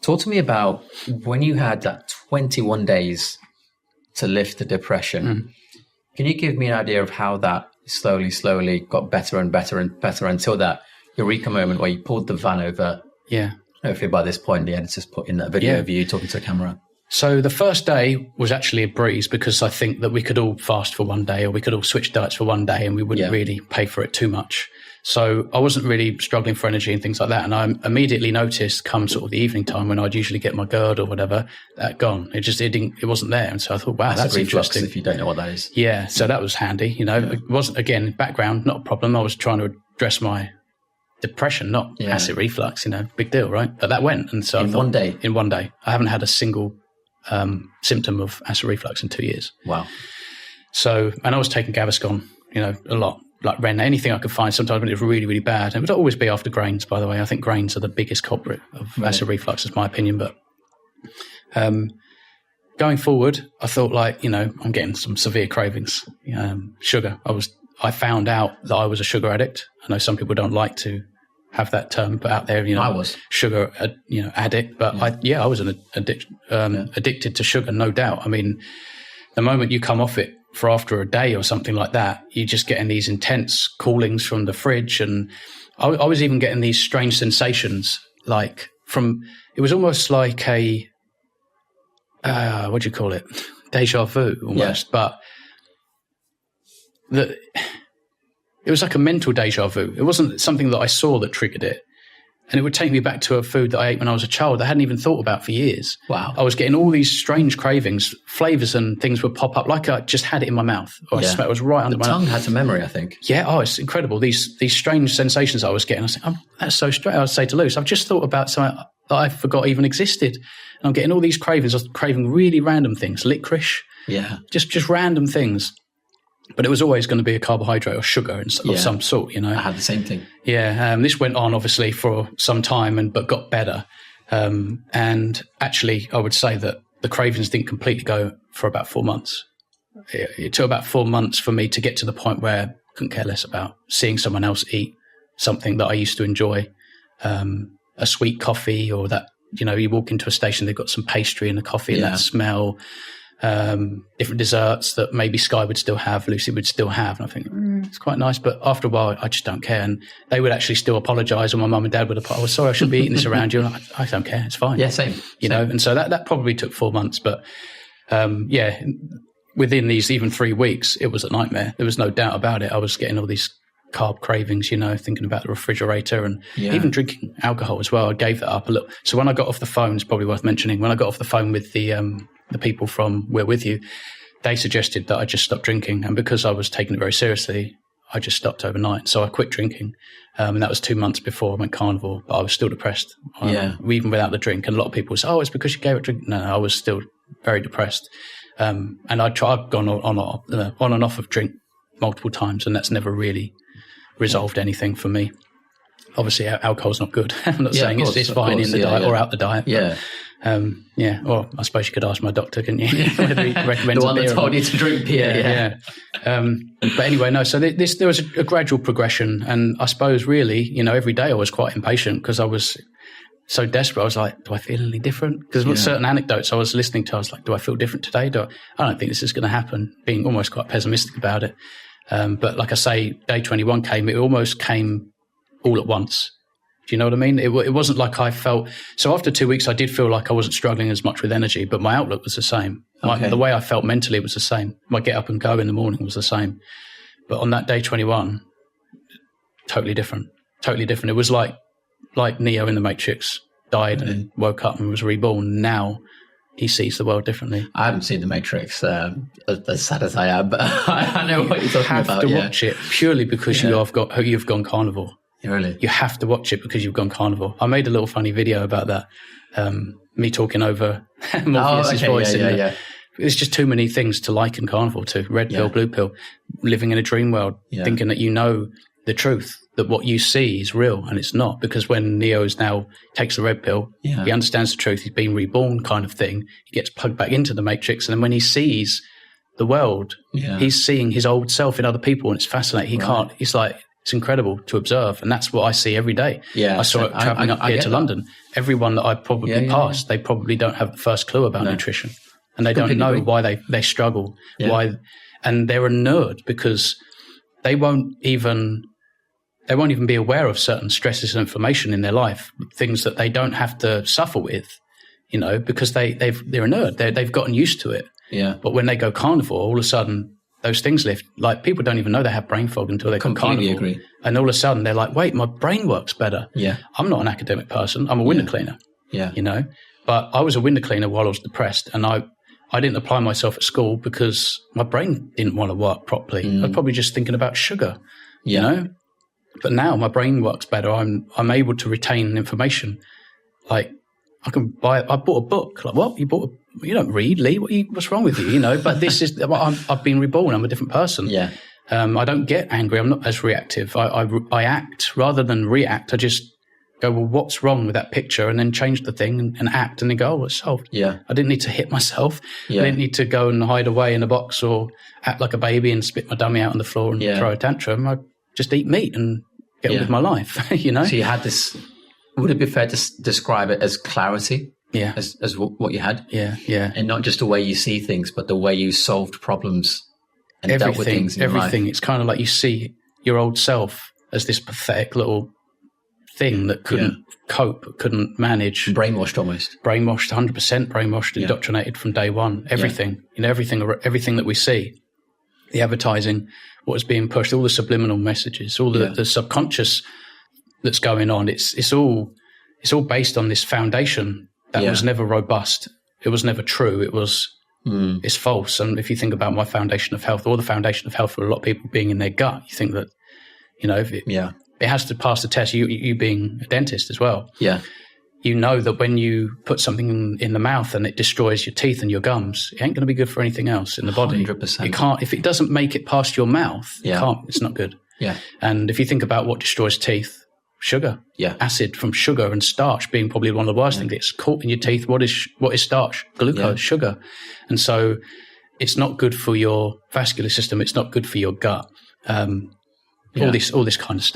Talk to me about when you had that 21 days to lift the depression. Can you give me an idea of how that slowly got better and better and better until that eureka moment where you pulled the van over? Yeah. Hopefully by this point, the editor's put in that video of you talking to the camera. So the first day was actually a breeze because I think that we could all fast for one day or we could all switch diets for one day and we wouldn't really pay for it too much. So I wasn't really struggling for energy and things like that. And I immediately noticed come sort of the evening time when I'd usually get my GERD or whatever, that gone. It wasn't there. And so I thought, wow, that's interesting. If you don't know what that is. Yeah. So that was handy. You know, it wasn't, again, background, not a problem. I was trying to address my depression, not acid reflux, you know, big deal, right? But that went. And so in one day. I haven't had a single symptom of acid reflux in 2 years. Wow. So, and I was taking Gaviscon, you know, a lot, like Ren, anything I could find. Sometimes when it was really, really bad. And it would always be after grains, by the way. I think grains are the biggest culprit of acid reflux, is my opinion. But going forward, I thought, like, you know, I'm getting some severe cravings. Sugar. I found out that I was a sugar addict. I know some people don't like to have that term put out there, you know. I was sugar, addict, but I was an addicted to sugar, no doubt. I mean, the moment you come off it for after a day or something like that, you're just getting these intense callings from the fridge, and I was even getting these strange sensations, like it was almost like a what do you call it? Deja vu, almost, but it was like a mental deja vu. It wasn't something that I saw that triggered it. And it would take me back to a food that I ate when I was a child that I hadn't even thought about for years. Wow. I was getting all these strange cravings, flavors and things would pop up like I just had it in my mouth. Or I smelled it was right under my tongue had some memory, I think. Yeah. Oh, it's incredible. These strange sensations I was getting. I was like, that's so strange. I would say to Luce, I've just thought about something that I forgot even existed. And I'm getting all these cravings. I was craving really random things, licorice. Yeah. Just random things. But it was always going to be a carbohydrate or sugar of some sort, you know. I had the same thing. Yeah, this went on obviously for some time, but got better. And actually, I would say that the cravings didn't completely go for about 4 months. It took about 4 months for me to get to the point where I couldn't care less about seeing someone else eat something that I used to enjoy, a sweet coffee, or that, you know, you walk into a station, they've got some pastry in the coffee and that smell. Different desserts that maybe Sky would still have, Lucy would still have, and I think it's quite nice, but after a while I just don't care. And they would actually still apologise, or my mum and dad would apologise, sorry, I shouldn't be eating this around you, and I don't care, it's fine. Yeah, same. You know, and so that probably took 4 months, but within these even 3 weeks it was a nightmare. There was no doubt about it. I was getting all these carb cravings, you know, thinking about the refrigerator, and even drinking alcohol as well. I gave that up a little. So when I got off the phone, it's probably worth mentioning, when I got off the phone with the people from We're With You, they suggested that I just stop drinking. And because I was taking it very seriously, I just stopped overnight. So I quit drinking. And that was 2 months before I went carnivore, but I was still depressed. Even without the drink. And a lot of people say, oh, it's because you gave it a drink. No, I was still very depressed. And I've gone on and off of drink multiple times, and that's never really resolved anything for me. Obviously, alcohol's not good. I'm not saying it's fine in the diet or out the diet. Yeah. Or I suppose you could ask my doctor, couldn't you? Whether he recommends the one that told you to drink beer. But anyway, no. So there was a gradual progression, and I suppose really, you know, every day I was quite impatient because I was so desperate. I was like, do I feel any different? Because certain anecdotes I was listening to, I was like, do I feel different today? I don't think this is going to happen. Being almost quite pessimistic about it. But like I say, day 21 came. It almost came all at once. Do you know what I mean? It wasn't like I felt. So after 2 weeks, I did feel like I wasn't struggling as much with energy, but my outlook was the same. The way I felt mentally was the same. My get up and go in the morning was the same. But on that day 21, totally different. Totally different. It was like Neo in the Matrix died and woke up and was reborn. Now he sees the world differently. I haven't seen the Matrix, as sad as I am, but I know what you're talking about. You have to watch it purely because you've gone carnivore. Really? You have to watch it because you've gone carnivore. I made a little funny video about that. Me talking over Morpheus's voice. There's just too many things to liken carnivore to. Red pill, blue pill, living in a dream world, thinking that you know the truth, that what you see is real, and it's not. Because when Neo's now takes the red pill, he understands the truth, he's been reborn kind of thing. He gets plugged back into the Matrix, and then when he sees the world, he's seeing his old self in other people, and it's fascinating. He can't, it's like It's incredible to observe. And that's what I see every day. Yeah. I saw it traveling up here to London. Everyone that I probably passed, they probably don't have the first clue about nutrition. And they don't know why they struggle, and they're a nerd because they won't even be aware of certain stresses and inflammation in their life, things that they don't have to suffer with, because they're a nerd. They've gotten used to it. Yeah. But when they go carnivore, all of a sudden those things lift. Like people don't even know they have brain fog until they go carnivore. Agree. And all of a sudden they're like, wait, my brain works better. Yeah. I'm not an academic person. I'm a window cleaner. Yeah. But I was a window cleaner while I was depressed, and I didn't apply myself at school because my brain didn't want to work properly. I was probably just thinking about sugar, But now my brain works better. I'm able to retain information. Like I bought a book. Like, what? You don't read, Lee? What's wrong with you? But this is, I've been reborn. I'm a different person. Yeah. I don't get angry. I'm not as reactive. I act rather than react. I just go, well, what's wrong with that picture? And then change the thing and act, and then go, oh, it's solved. Yeah. I didn't need to hit myself. Yeah. I didn't need to go and hide away in a box or act like a baby and spit my dummy out on the floor and throw a tantrum. I just eat meat and get on with my life, So you had this, would it be fair to describe it as clarity? Yeah. As what you had? Yeah, yeah. And not just the way you see things, but the way you solved problems and dealt with things in your life. Everything. It's kind of like you see your old self as this pathetic little thing that couldn't cope, couldn't manage. Brainwashed almost. Brainwashed, 100% brainwashed, indoctrinated from day one. Everything, everything that we see, the advertising, what's being pushed, all the subliminal messages, all the subconscious that's going on. It's all based on this foundation that was never robust. It was never true. It was, it's false. And if you think about my foundation of health, or the foundation of health for a lot of people being in their gut, you think that, it has to pass the test. You being a dentist as well. Yeah. You know that when you put something in the mouth and it destroys your teeth and your gums, it ain't going to be good for anything else in the body. 100%. It can't, if it doesn't make it past your mouth, it's not good. Yeah. And if you think about what destroys teeth, sugar, acid from sugar and starch being probably one of the worst things. It's caught in your teeth. What is starch? Glucose, sugar. And so it's not good for your vascular system. It's not good for your gut. All this kind of stuff.